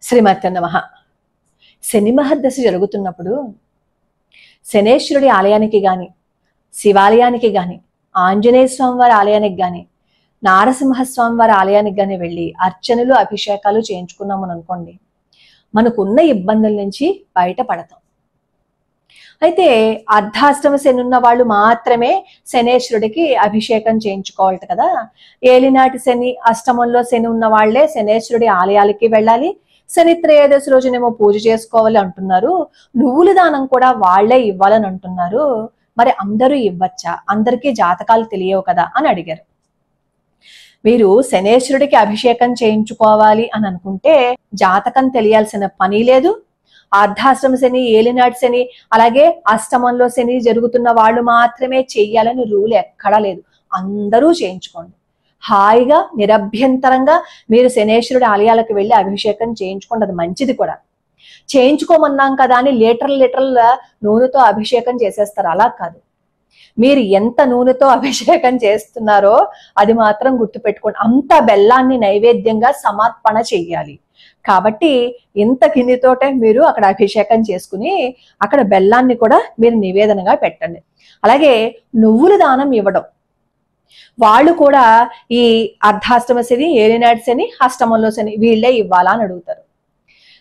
శ్రీమతే నమః. శని మహర్దశ జరుగుతున్నప్పుడు శనేశ్వరుడి ఆలయానికి గాని, శివాలయానికి గాని, ఆంజనేయ స్వామి వారి ఆలయానికి గాని, నారసింహస్వామి వారి ఆలయానికి గాని వెళ్ళి అర్చనలు అభిషేకాలు చేయించుకున్నామని అనుకోండి, మనకున్న ఇబ్బందుల నుంచి బయటపడతాం. అయితే అర్ధాష్టమ శని ఉన్న వాళ్ళు మాత్రమే శనేశ్వరుడికి అభిషేకం చేయించుకోవాలట కదా. ఏలినాటి శని, అష్టమంలో శని ఉన్న వాళ్లే శనేశ్వరుడి ఆలయాలకి వెళ్ళాలి. శని త్రయోదశి రోజునేమో పూజ చేసుకోవాలి అంటున్నారు. నువ్వుల దానం కూడా వాళ్లే ఇవ్వాలని అంటున్నారు. మరి అందరూ ఇవ్వచ్చా? అందరికీ జాతకాలు తెలియవు కదా అని అడిగారు. మీరు శనేశ్వరుడికి అభిషేకం చేయించుకోవాలి అని అనుకుంటే జాతకం తెలియాల్సిన పని లేదు. అర్ధాష్టమ శని, ఏలినాటి శని, అలాగే అష్టమంలో శని జరుగుతున్న వాళ్ళు మాత్రమే చెయ్యాలని రూల్ ఎక్కడా లేదు. అందరూ చేయించుకోండి. హాయిగా నిరభ్యంతరంగా మీరు శనేశ్వరుడి ఆలయాలకు వెళ్ళి అభిషేకం చేయించుకోండి. అది మంచిది కూడా. చేయించుకోమన్నాం కదా అని లీటర్ల నూనెతో అభిషేకం చేసేస్తారు. అలా కాదు. మీరు ఎంత నూనెతో అభిషేకం చేస్తున్నారో అది మాత్రం గుర్తుపెట్టుకోండి. అంత బెల్లాన్ని నైవేద్యంగా సమర్పణ చెయ్యాలి. కాబట్టి ఇంత గిన్నెతోటే మీరు అక్కడ అభిషేకం చేసుకుని అక్కడ బెల్లాన్ని కూడా మీరు నివేదనగా పెట్టండి. అలాగే నువ్వుల దానం ఇవ్వడం, వాళ్ళు కూడా ఈ అర్ధాష్టమ శని, ఏలినాటి శని, అష్టమంలో శని వీళ్ళే ఇవ్వాలా అని అడుగుతారు.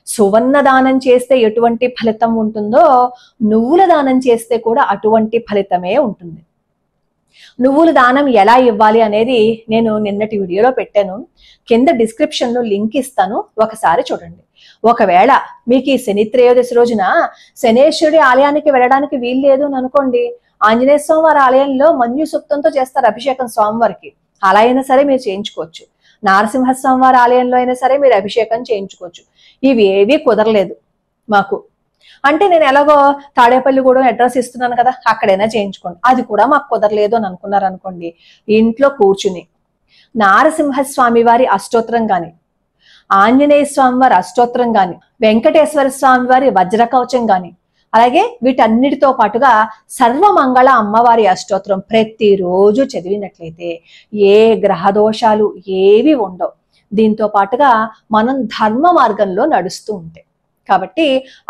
సువర్ణ దానం చేస్తే ఎటువంటి ఫలితం ఉంటుందో నువ్వుల దానం చేస్తే కూడా అటువంటి ఫలితమే ఉంటుంది. నువ్వుల దానం ఎలా ఇవ్వాలి అనేది నేను నిన్నటి వీడియోలో పెట్టాను. కింద డిస్క్రిప్షన్ లో లింక్ ఇస్తాను, ఒకసారి చూడండి. ఒకవేళ మీకు ఈ శని త్రయోదశి రోజున శనేశ్వరుడి ఆలయానికి వెళ్ళడానికి వీలు లేదు అని అనుకోండి, ఆంజనేయ స్వామి వారి ఆలయంలో మంజు సూక్తంతో చేస్తారు అభిషేకం స్వామివారికి. అలా అయినా సరే మీరు చేయించుకోవచ్చు. నారసింహస్వామి వారి ఆలయంలో అయినా సరే మీరు అభిషేకం చేయించుకోవచ్చు. ఇవి ఏవి కుదరలేదు మాకు అంటే, నేను ఎలాగో తాడేపల్లి కూడా అడ్రస్ ఇస్తున్నాను కదా, అక్కడైనా చేయించుకోండి. అది కూడా మాకు కుదరలేదు అని అనుకున్నారు అనుకోండి, ఇంట్లో కూర్చుని నారసింహస్వామి వారి అష్టోత్తరం గాని, ఆంజనేయ స్వామి వారి అష్టోత్తరం గాని, వెంకటేశ్వర స్వామి వారి వజ్రకవచం గాని, అలాగే వీటన్నిటితో పాటుగా సర్వమంగళ అమ్మవారి అష్టోత్తరం ప్రతిరోజు చదివినట్లయితే ఏ గ్రహదోషాలు ఏవి ఉండవు. దీంతో పాటుగా మనం ధర్మ మార్గంలో నడుస్తూ ఉంటాయి. కాబట్టి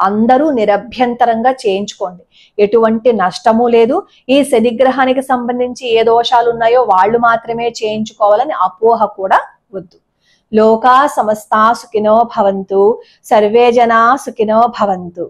అందరూ నిరభ్యంతరంగా చేయించుకోండి. ఎటువంటి నష్టము లేదు. ఈ శనిగ్రహానికి సంబంధించి ఏ దోషాలు ఉన్నాయో వాళ్ళు మాత్రమే చేయించుకోవాలని అపోహ కూడా వద్దు. లోకా సమస్తా సుఖినో భవంతు, సర్వే జనా సుఖినో భవంతు.